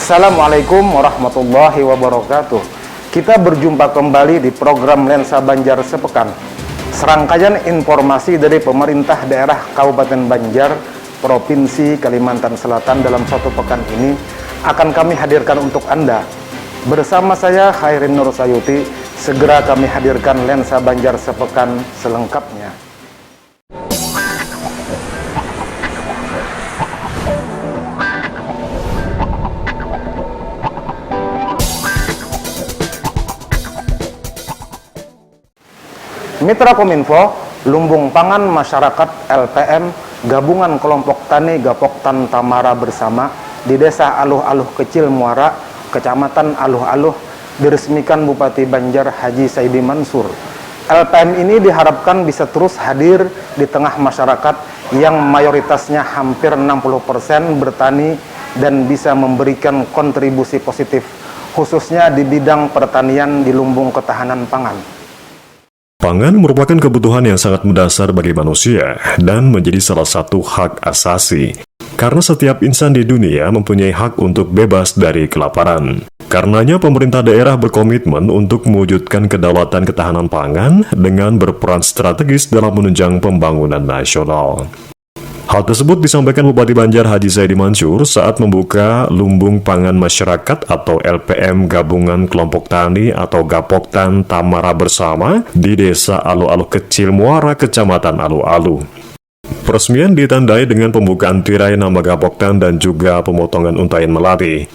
Assalamualaikum warahmatullahi wabarakatuh. Kita berjumpa kembali di program Lensa Banjar Sepekan. Serangkaian informasi dari pemerintah daerah Kabupaten Banjar, Provinsi Kalimantan Selatan dalam satu pekan ini akan kami hadirkan untuk Anda. Bersama saya Khairin Nur Sayuti, segera kami hadirkan Lensa Banjar Sepekan selengkapnya. Mitra Kominfo, Lumbung Pangan Masyarakat LPM, Gabungan Kelompok Tani Gapoktan Tamara Bersama di Desa Aluh-Aluh Kecil Muara, Kecamatan Aluh-Aluh, diresmikan Bupati Banjar Haji Saidi Mansur. LPM ini diharapkan bisa terus hadir di tengah masyarakat yang mayoritasnya hampir 60% bertani dan bisa memberikan kontribusi positif, khususnya di bidang pertanian di lumbung ketahanan pangan. Pangan merupakan kebutuhan yang sangat mendasar bagi manusia dan menjadi salah satu hak asasi. Karena setiap insan di dunia mempunyai hak untuk bebas dari kelaparan. Karenanya pemerintah daerah berkomitmen untuk mewujudkan kedaulatan ketahanan pangan dengan berperan strategis dalam menunjang pembangunan nasional. Hal tersebut disampaikan Bupati Banjar Haji Saidi Mansur saat membuka Lumbung Pangan Masyarakat atau LPM Gabungan Kelompok Tani atau Gapoktan Tamara Bersama di Desa Aluh-Aluh Kecil Muara, Kecamatan Aluh-Aluh. Peresmian ditandai dengan pembukaan tirai nama Gapoktan dan juga pemotongan untaian melati.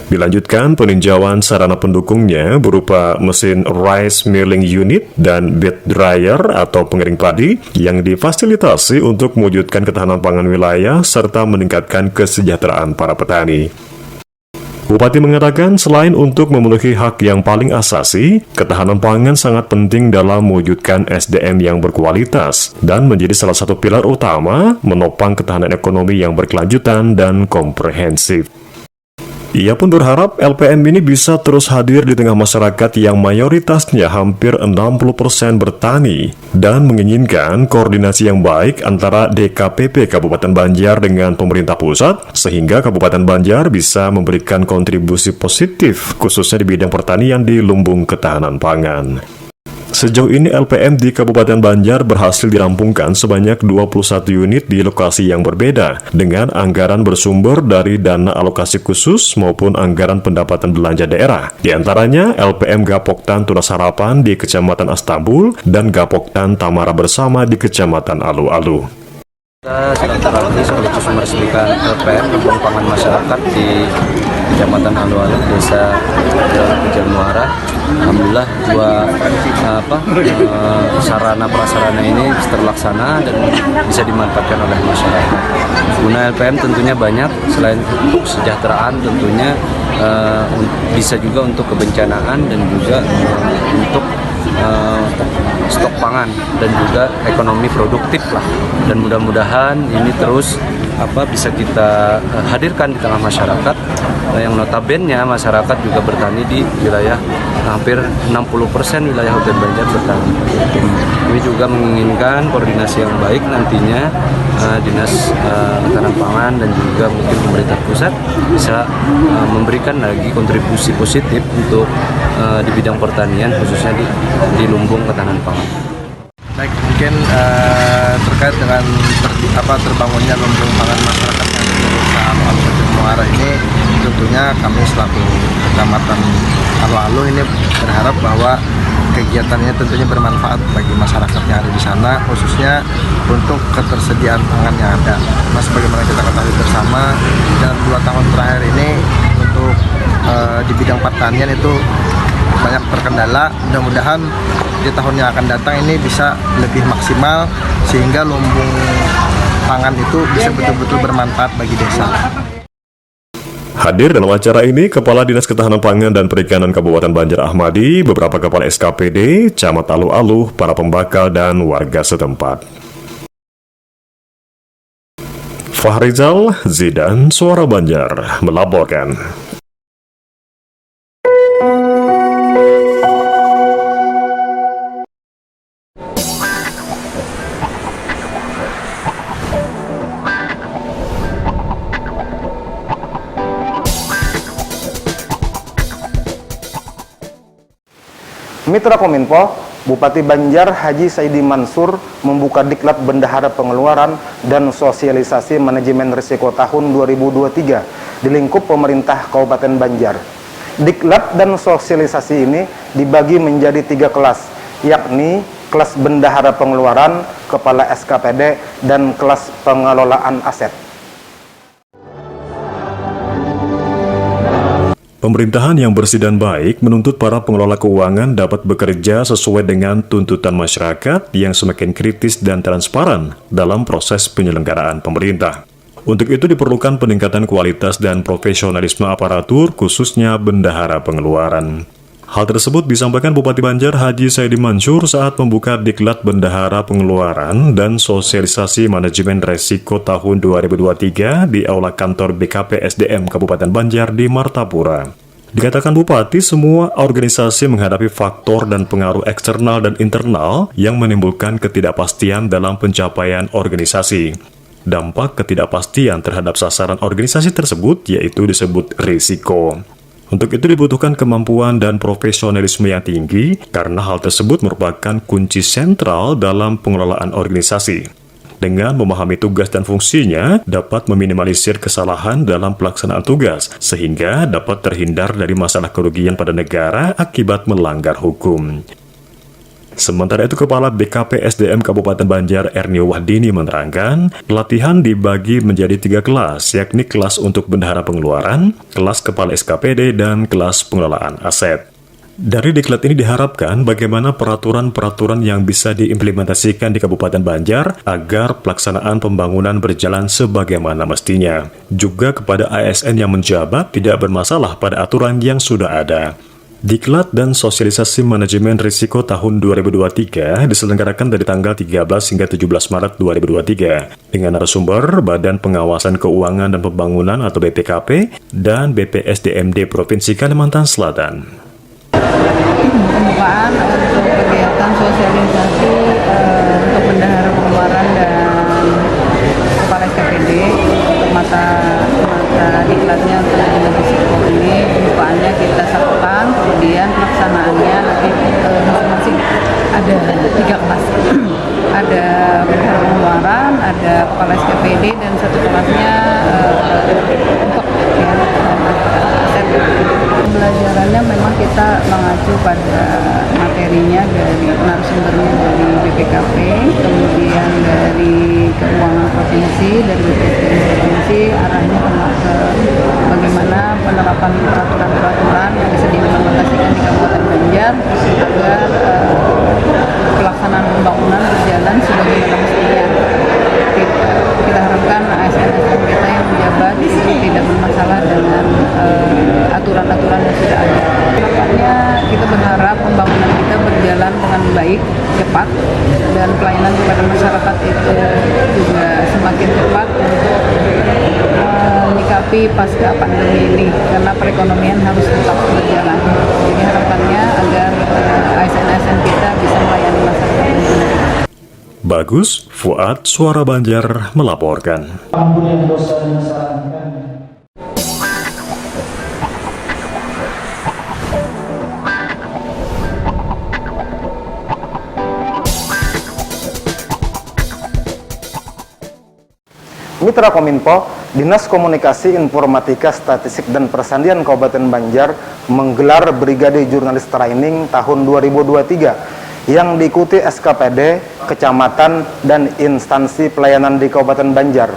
Dilanjutkan peninjauan sarana pendukungnya berupa mesin rice milling unit dan bed dryer atau pengering padi yang difasilitasi untuk mewujudkan ketahanan pangan wilayah serta meningkatkan kesejahteraan para petani. Bupati mengatakan selain untuk memenuhi hak yang paling asasi, ketahanan pangan sangat penting dalam mewujudkan SDM yang berkualitas dan menjadi salah satu pilar utama menopang ketahanan ekonomi yang berkelanjutan dan komprehensif. Ia pun berharap LPM ini bisa terus hadir di tengah masyarakat yang mayoritasnya hampir 60% bertani dan menginginkan koordinasi yang baik antara DKPP Kabupaten Banjar dengan pemerintah pusat sehingga Kabupaten Banjar bisa memberikan kontribusi positif khususnya di bidang pertanian di lumbung ketahanan pangan. Sejauh ini LPM di Kabupaten Banjar berhasil dirampungkan sebanyak 21 unit di lokasi yang berbeda dengan anggaran bersumber dari dana alokasi khusus maupun anggaran pendapatan belanja daerah. Di antaranya LPM Gapoktan Tunas Harapan di Kecamatan Astambul dan Gapoktan Tamara Bersama di Kecamatan Aluh-Aluh. Kita silaturahmi sekaligus meresmikan LPM Lumbung Pangan Masyarakat di Kecamatan Aluh-Aluh, Desa Aluh-Aluh Kecil Muara. Alhamdulillah sarana prasarana ini terlaksana dan bisa dimanfaatkan oleh masyarakat. Guna LPM tentunya banyak, selain untuk kesejahteraan tentunya bisa juga untuk kebencanaan dan juga untuk stok pangan dan juga ekonomi produktif lah, dan mudah-mudahan ini terus bisa kita hadirkan di tengah masyarakat yang notabene masyarakat juga bertani di wilayah hampir 60% wilayah Kabupaten Banjar bertani. Kami juga menginginkan koordinasi yang baik nantinya Dinas Ketahanan Pangan dan juga mungkin pemerintah pusat bisa memberikan lagi kontribusi positif untuk di bidang pertanian khususnya di lumbung ketahanan pangan. Baik, mungkin terkait dengan terbangunnya lumbung pangan masyarakat yang di Desa Aluh-Aluh Kecil Muara ini, tentunya kami selaku Kecamatan Aluh-Aluh ini berharap bahwa kegiatannya tentunya bermanfaat bagi masyarakat yang ada di sana, khususnya untuk ketersediaan pangan yang ada. Nah, sebagaimana kita ketahui bersama, dalam 2 tahun terakhir ini untuk di bidang pertanian itu banyak terkendala. Mudah-mudahan di tahun yang akan datang ini bisa lebih maksimal sehingga lumbung pangan itu bisa betul-betul bermanfaat bagi desa. Hadir dalam acara ini Kepala Dinas Ketahanan Pangan dan Perikanan Kabupaten Banjar Ahmadi, beberapa kepala SKPD, camat Aluh-Aluh, para pembakal dan warga setempat. Fahrizal Zidan, Suara Banjar, melaporkan. Mitra Kominfo, Bupati Banjar Haji Saidi Mansur membuka Diklat Bendahara Pengeluaran dan Sosialisasi Manajemen Risiko tahun 2023 di lingkup pemerintah Kabupaten Banjar. Diklat dan sosialisasi ini dibagi menjadi 3 kelas, yakni kelas Bendahara Pengeluaran, Kepala SKPD, dan kelas Pengelolaan Aset. Pemerintahan yang bersih dan baik menuntut para pengelola keuangan dapat bekerja sesuai dengan tuntutan masyarakat yang semakin kritis dan transparan dalam proses penyelenggaraan pemerintah. Untuk itu diperlukan peningkatan kualitas dan profesionalisme aparatur, khususnya bendahara pengeluaran. Hal tersebut disampaikan Bupati Banjar Haji Saidi Mansur saat membuka Diklat Bendahara Pengeluaran dan Sosialisasi Manajemen Resiko tahun 2023 di Aula Kantor BKP SDM Kabupaten Banjar di Martapura. Dikatakan Bupati, semua organisasi menghadapi faktor dan pengaruh eksternal dan internal yang menimbulkan ketidakpastian dalam pencapaian organisasi. Dampak ketidakpastian terhadap sasaran organisasi tersebut yaitu disebut risiko. Untuk itu dibutuhkan kemampuan dan profesionalisme yang tinggi karena hal tersebut merupakan kunci sentral dalam pengelolaan organisasi. Dengan memahami tugas dan fungsinya, dapat meminimalisir kesalahan dalam pelaksanaan tugas, sehingga dapat terhindar dari masalah kerugian pada negara akibat melanggar hukum. Sementara itu, Kepala BKP SDM Kabupaten Banjar Ernio Wahdini menerangkan, pelatihan dibagi menjadi 3 kelas, yakni kelas untuk bendahara pengeluaran, kelas kepala SKPD, dan kelas pengelolaan aset. Dari diklat ini diharapkan bagaimana peraturan-peraturan yang bisa diimplementasikan di Kabupaten Banjar agar pelaksanaan pembangunan berjalan sebagaimana mestinya. Juga kepada ASN yang menjabat tidak bermasalah pada aturan yang sudah ada. Diklat dan Sosialisasi Manajemen Risiko tahun 2023 diselenggarakan dari tanggal 13 hingga 17 Maret 2023 dengan narasumber Badan Pengawasan Keuangan dan Pembangunan atau BPKP dan BPSDMD Provinsi Kalimantan Selatan. Pembukaan untuk kegiatan sosialisasi untuk bendahara pengeluaran dan kepala SKPD untuk mata diklatnya untuk manajemen risiko ini pembukaannya kita satukan, kemudian pelaksanaannya nanti masing-masing ada 3 kelas. Ada bendahara pengeluaran, ada kepala SKPD, dan satu kelasnya untuk aset. Pembelajarannya memang kita mengacu pada materinya dari narasumbernya dari BPKP, kemudian dari keuangan provinsi, dari BPSDM provinsi, arahnya ke bagaimana penerapan peraturan-peraturan yang bisa diimplementasikan di Kabupaten Banjar agar pelaksanaan pembangunan berjalan sebagaimana mestinya. Kita harapkan ASN-ASN kita yang menjabat itu tidak bermasalah dengan aturan-aturan yang sudah ada. Harapannya kita berharap pembangunan kita berjalan dengan baik, cepat, dan pelayanan kepada masyarakat itu juga semakin cepat untuk menyikapi pasca pandemi ini, karena perekonomian harus tetap berjalan. Jadi harapannya agar ASN-ASN kita bisa melayani masyarakat dengan baik. Bagus, Fuad, Suara Banjar melaporkan. Mitra Kominfo, Dinas Komunikasi Informatika Statistik dan Persandian Kabupaten Banjar menggelar Brigade Jurnalis Training tahun 2023 yang diikuti SKPD, kecamatan, dan instansi pelayanan di Kabupaten Banjar.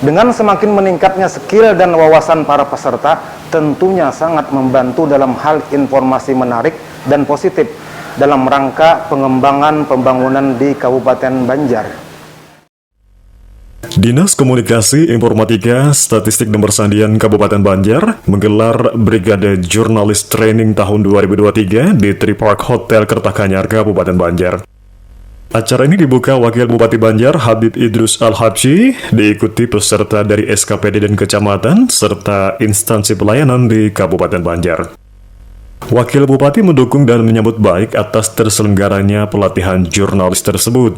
Dengan semakin meningkatnya skill dan wawasan para peserta, tentunya sangat membantu dalam hal informasi menarik dan positif dalam rangka pengembangan pembangunan di Kabupaten Banjar. Dinas Komunikasi Informatika Statistik dan Persandian Kabupaten Banjar menggelar Brigade Jurnalis Training tahun 2023 di Tripark Hotel Kertakanyar, Kabupaten Banjar. Acara ini dibuka Wakil Bupati Banjar Habib Idrus Al-Habsyi, diikuti peserta dari SKPD dan Kecamatan, serta instansi pelayanan di Kabupaten Banjar. Wakil Bupati mendukung dan menyambut baik atas terselenggaranya pelatihan jurnalis tersebut.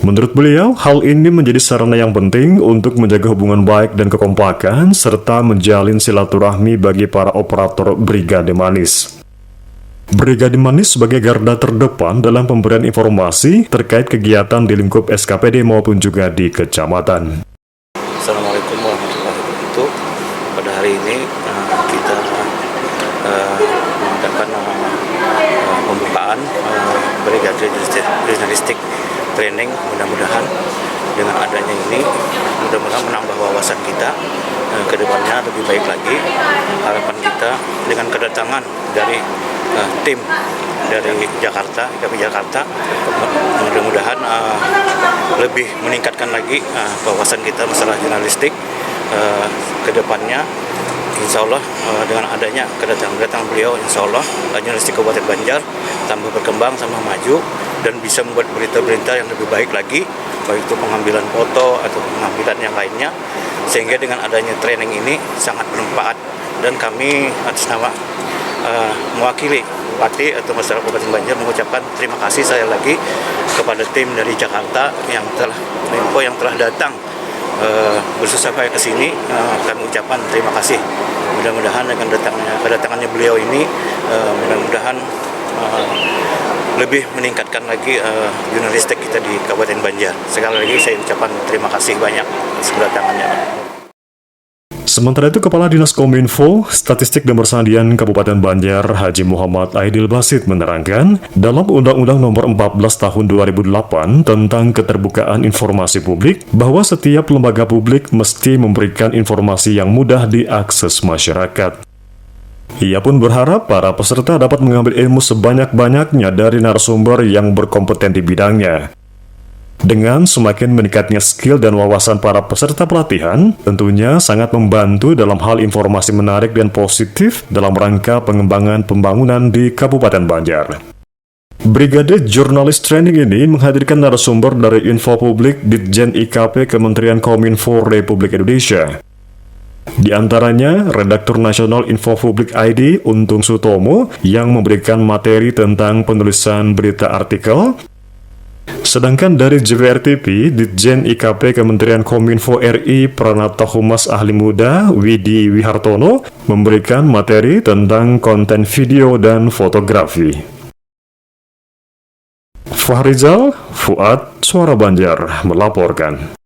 Menurut beliau, hal ini menjadi sarana yang penting untuk menjaga hubungan baik dan kekompakan, serta menjalin silaturahmi bagi para operator Brigade Manis. Brigade Manis sebagai garda terdepan dalam pemberian informasi terkait kegiatan di lingkup SKPD maupun juga di kecamatan. Assalamualaikum warahmatullahi wabarakatuh. Pada hari ini kita mengadakan pembukaan Brigade Jurnalistik Training. Mudah-mudahan dengan adanya ini mudah-mudahan menambah wawasan kita ke depannya lebih baik lagi. Harapan kita dengan kedatangan dari tim dari Jakarta, IKP Jakarta, mudah-mudahan lebih meningkatkan lagi wawasan kita masalah jurnalistik ke depannya. Insya Allah dengan adanya kedatangan beliau, insya Allah jurnalistik Kabupaten Banjar tambah berkembang sama maju dan bisa membuat berita-berita yang lebih baik lagi, baik itu pengambilan foto atau pengambilan yang lainnya, sehingga dengan adanya training ini sangat bermanfaat. Dan kami atas nama mewakili Bupati atau masyarakat Kabupaten Banjar mengucapkan terima kasih saya lagi kepada tim dari Jakarta yang telah datang bersusah payah ke sini. Kami ucapkan terima kasih. Mudah-mudahan dengan kedatangannya beliau ini mudah-mudahan lebih meningkatkan lagi jurnalistik kita di Kabupaten Banjar. Sekali lagi saya ucapkan terima kasih banyak atas kedatangannya. Sementara itu, Kepala Dinas Kominfo, Statistik dan Persandian Kabupaten Banjar, Haji Muhammad Aidil Basit menerangkan, dalam Undang-Undang Nomor 14 Tahun 2008 tentang Keterbukaan Informasi Publik, bahwa setiap lembaga publik mesti memberikan informasi yang mudah diakses masyarakat. Ia pun berharap para peserta dapat mengambil ilmu sebanyak-banyaknya dari narasumber yang berkompeten di bidangnya. Dengan semakin meningkatnya skill dan wawasan para peserta pelatihan, tentunya sangat membantu dalam hal informasi menarik dan positif dalam rangka pengembangan pembangunan di Kabupaten Banjar. Brigade Jurnalis Training ini menghadirkan narasumber dari Info Publik Ditjen IKP Kementerian Kominfo Republik Indonesia. Di antaranya, Redaktur Nasional Info Publik ID Untung Sutomo yang memberikan materi tentang penulisan berita artikel. Sedangkan dari JWR-TV, Ditjen IKP Kementerian Kominfo RI Pranata Humas Ahli Muda Widi Wihartono memberikan materi tentang konten video dan fotografi. Fahrizal Fuad, Suara Banjar, melaporkan.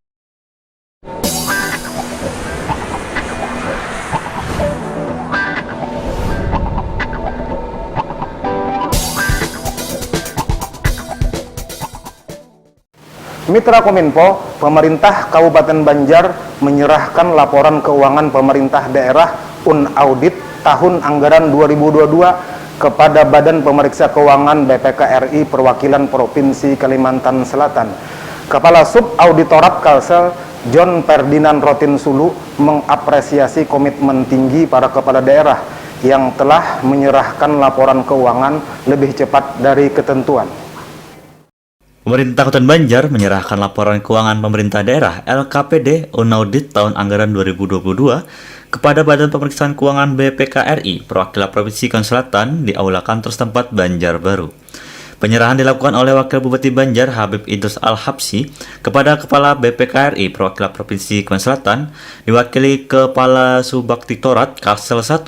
Mitra Kominfo, pemerintah Kabupaten Banjar menyerahkan laporan keuangan pemerintah daerah unaudit tahun anggaran 2022 kepada Badan Pemeriksa Keuangan BPK RI Perwakilan Provinsi Kalimantan Selatan. Kepala Subauditorat Kalsel John Ferdinand Rotinsulu mengapresiasi komitmen tinggi para kepala daerah yang telah menyerahkan laporan keuangan lebih cepat dari ketentuan. Pemerintah Kabupaten Banjar menyerahkan laporan keuangan pemerintah daerah LKPD unaudit tahun anggaran 2022 kepada Badan Pemeriksaan Keuangan BPK RI Perwakilan Provinsi Kalimantan Selatan di Aula Kantor setempat Banjarbaru. Penyerahan dilakukan oleh Wakil Bupati Banjar Habib Idrus Al-Habsyi kepada Kepala BPK RI Perwakilan Provinsi Kalimantan Selatan diwakili Kepala Subauditorat Kalsel 1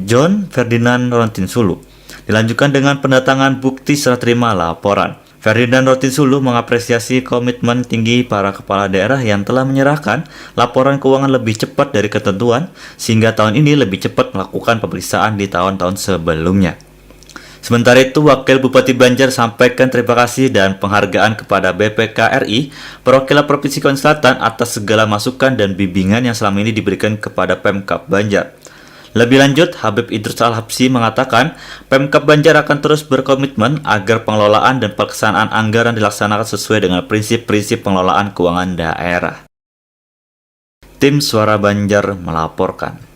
John Ferdinand Rotinsulu. Dilanjutkan dengan pendatangan bukti serah terima laporan. Ferdinand Rotinsulu mengapresiasi komitmen tinggi para kepala daerah yang telah menyerahkan laporan keuangan lebih cepat dari ketentuan, sehingga tahun ini lebih cepat melakukan pemeriksaan di tahun-tahun sebelumnya. Sementara itu, Wakil Bupati Banjar sampaikan terima kasih dan penghargaan kepada BPK RI Perwakilan Provinsi Kalimantan Selatan atas segala masukan dan bimbingan yang selama ini diberikan kepada Pemkab Banjar. Lebih lanjut, Habib Idrus Al-Habsyi mengatakan Pemkab Banjar akan terus berkomitmen agar pengelolaan dan pelaksanaan anggaran dilaksanakan sesuai dengan prinsip-prinsip pengelolaan keuangan daerah. Tim Suara Banjar melaporkan.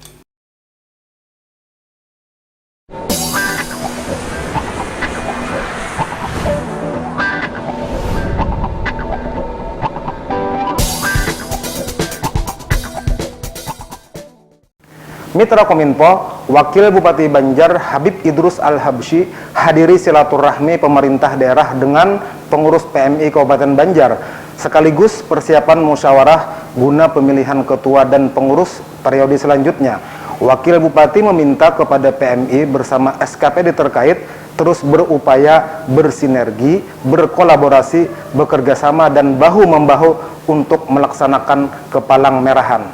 Mitra Kominfo, Wakil Bupati Banjar Habib Idrus Al-Habsyi hadiri silaturahmi pemerintah daerah dengan pengurus PMI Kabupaten Banjar, sekaligus persiapan musyawarah guna pemilihan ketua dan pengurus periode selanjutnya. Wakil Bupati meminta kepada PMI bersama SKPD terkait terus berupaya bersinergi, berkolaborasi, bekerjasama dan bahu-membahu untuk melaksanakan kepalang merahan.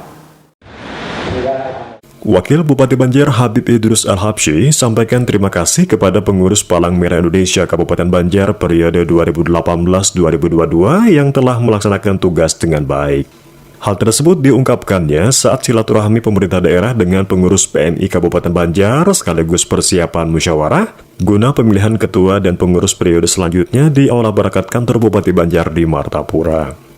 Wakil Bupati Banjar Habib Idrus Al-Habsyi sampaikan terima kasih kepada pengurus Palang Merah Indonesia Kabupaten Banjar periode 2018-2022 yang telah melaksanakan tugas dengan baik. Hal tersebut diungkapkannya saat silaturahmi pemerintah daerah dengan pengurus PMI Kabupaten Banjar sekaligus persiapan musyawarah guna pemilihan ketua dan pengurus periode selanjutnya di Aula Barakat Kantor Bupati Banjar di Martapura.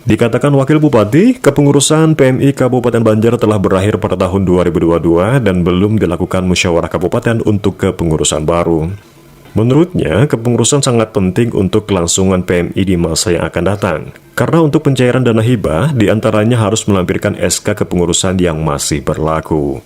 Dikatakan Wakil Bupati, kepengurusan PMI Kabupaten Banjar telah berakhir pada tahun 2022 dan belum dilakukan musyawarah kabupaten untuk kepengurusan baru. Menurutnya, kepengurusan sangat penting untuk kelangsungan PMI di masa yang akan datang. Karena untuk pencairan dana hibah, diantaranya harus melampirkan SK kepengurusan yang masih berlaku.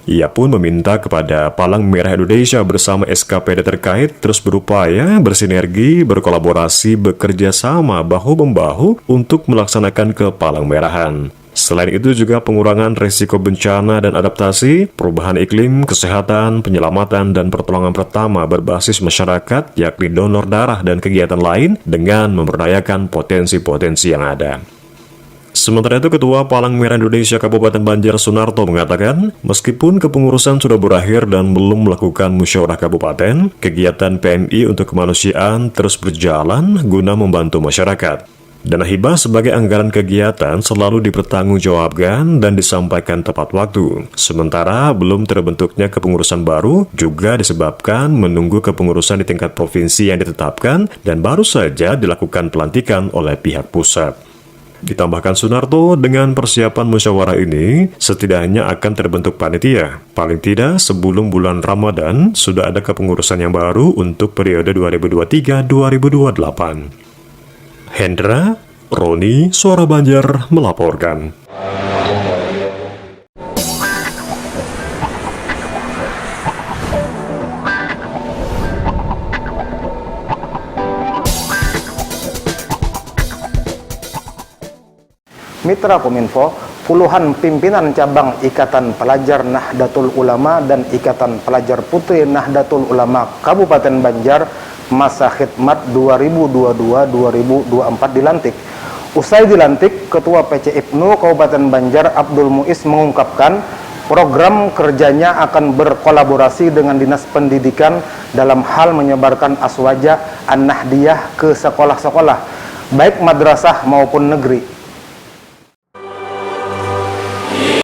Ia pun meminta kepada Palang Merah Indonesia bersama SKPD terkait terus berupaya, bersinergi, berkolaborasi, bekerja sama bahu-membahu untuk melaksanakan kepalang merahan. Selain itu juga pengurangan risiko bencana dan adaptasi, perubahan iklim, kesehatan, penyelamatan, dan pertolongan pertama berbasis masyarakat, yakni donor darah dan kegiatan lain dengan memberdayakan potensi-potensi yang ada. Sementara itu, Ketua Palang Merah Indonesia Kabupaten Banjar Sunarto mengatakan, meskipun kepengurusan sudah berakhir dan belum melakukan musyawarah kabupaten, kegiatan PMI untuk kemanusiaan terus berjalan guna membantu masyarakat. Dana hibah sebagai anggaran kegiatan selalu dipertanggungjawabkan dan disampaikan tepat waktu. Sementara belum terbentuknya kepengurusan baru juga disebabkan menunggu kepengurusan di tingkat provinsi yang ditetapkan dan baru saja dilakukan pelantikan oleh pihak pusat. Ditambahkan Sunarto, dengan persiapan musyawarah ini, setidaknya akan terbentuk panitia. Paling tidak, sebelum bulan Ramadan, sudah ada kepengurusan yang baru untuk periode 2023-2028. Hendra, Roni, Suara Banjar melaporkan. Mitra Kominfo, puluhan pimpinan cabang Ikatan Pelajar Nahdlatul Ulama dan Ikatan Pelajar Putri Nahdlatul Ulama Kabupaten Banjar masa khidmat 2022-2024 dilantik. Usai dilantik, Ketua PC IPNU Kabupaten Banjar Abdul Muiz mengungkapkan program kerjanya akan berkolaborasi dengan Dinas Pendidikan dalam hal menyebarkan aswaja an-nahdiyah ke sekolah-sekolah, baik madrasah maupun negeri.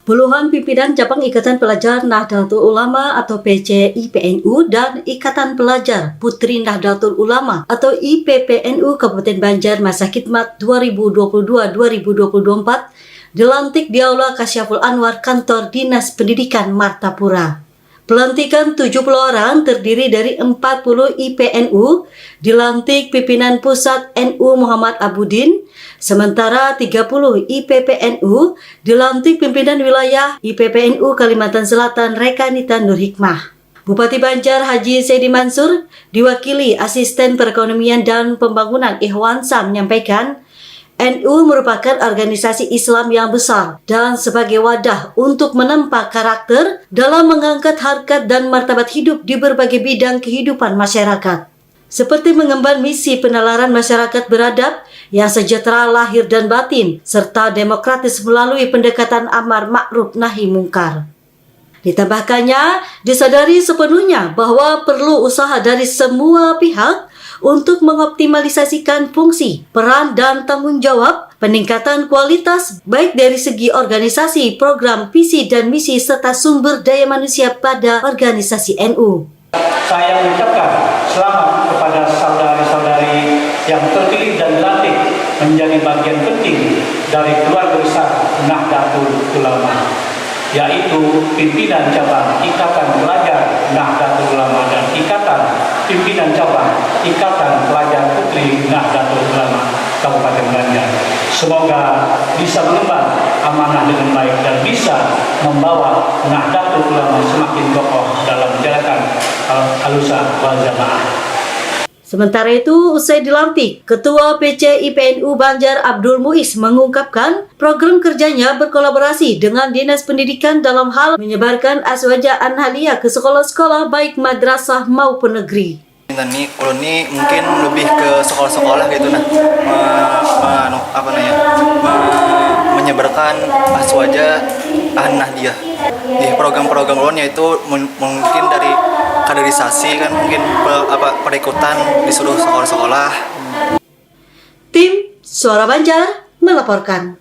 Puluhan pimpinan cabang Ikatan Pelajar Nahdlatul Ulama atau PCI-PNU dan Ikatan Pelajar Putri Nahdlatul Ulama atau IPPNU Kabupaten Banjar masa khidmat 2022-2024 dilantik di Aula Kasyaful Anwar Kantor Dinas Pendidikan Martapura. Pelantikan 70 orang terdiri dari 40 IPNU dilantik pimpinan pusat NU Muhammad Abudin, sementara 30 IPPNU dilantik pimpinan wilayah IPPNU Kalimantan Selatan Rekanita Nur Hikmah. Bupati Banjar Haji Saidi Mansur diwakili Asisten Perekonomian dan Pembangunan Ihwansa menyampaikan, NU merupakan organisasi Islam yang besar dan sebagai wadah untuk menempa karakter dalam mengangkat harkat dan martabat hidup di berbagai bidang kehidupan masyarakat. Seperti mengemban misi penalaran masyarakat beradab yang sejahtera lahir dan batin, serta demokratis melalui pendekatan amar ma'ruf nahi mungkar. Ditambahkannya, disadari sepenuhnya bahwa perlu usaha dari semua pihak untuk mengoptimalisasikan fungsi, peran, dan tanggung jawab, peningkatan kualitas baik dari segi organisasi, program, visi, dan misi, serta sumber daya manusia pada organisasi NU. Saya ucapkan selamat kepada saudari-saudari yang terpilih dan dilantik menjadi bagian penting dari keluarga besar Nahdlatul Ulama, yaitu pimpinan cabang Ikatan Pelajar Nahdlatul Ulama dan Ikatan Pimpinan Cabang Ikatan Pelajar Putri Nahdlatul Ulama Kabupaten Banjar. Semoga bisa mengemban amanah dengan baik dan bisa membawa Nahdlatul Ulama semakin kokoh dalam menjalankan al-usaha wal jamaah. Sementara itu, usai dilantik, Ketua PC IPNU Banjar Abdul Muiz mengungkapkan program kerjanya berkolaborasi dengan Dinas Pendidikan dalam hal menyebarkan aswaja an-haliyah ke sekolah-sekolah baik madrasah maupun negeri. Ini kalau ini mungkin lebih ke sekolah-sekolah gitu menyebarkan aswaja an-nahdiyah di program-program lainnya itu mungkin dari kaderisasi kan mungkin perikutan di seluruh sekolah-sekolah. Tim Suara Banjar melaporkan.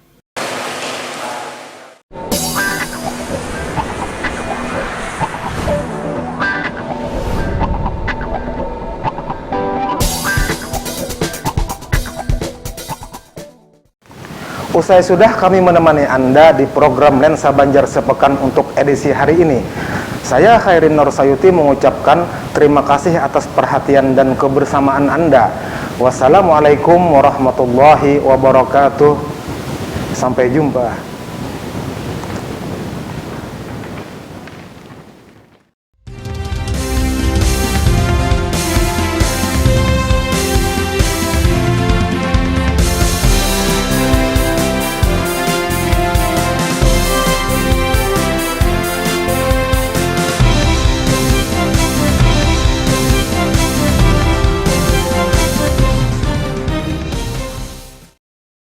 Usai sudah kami menemani Anda di program Lensa Banjar Sepekan untuk edisi hari ini. Saya Khairin Nursayuti mengucapkan terima kasih atas perhatian dan kebersamaan Anda. Wassalamualaikum warahmatullahi wabarakatuh. Sampai jumpa.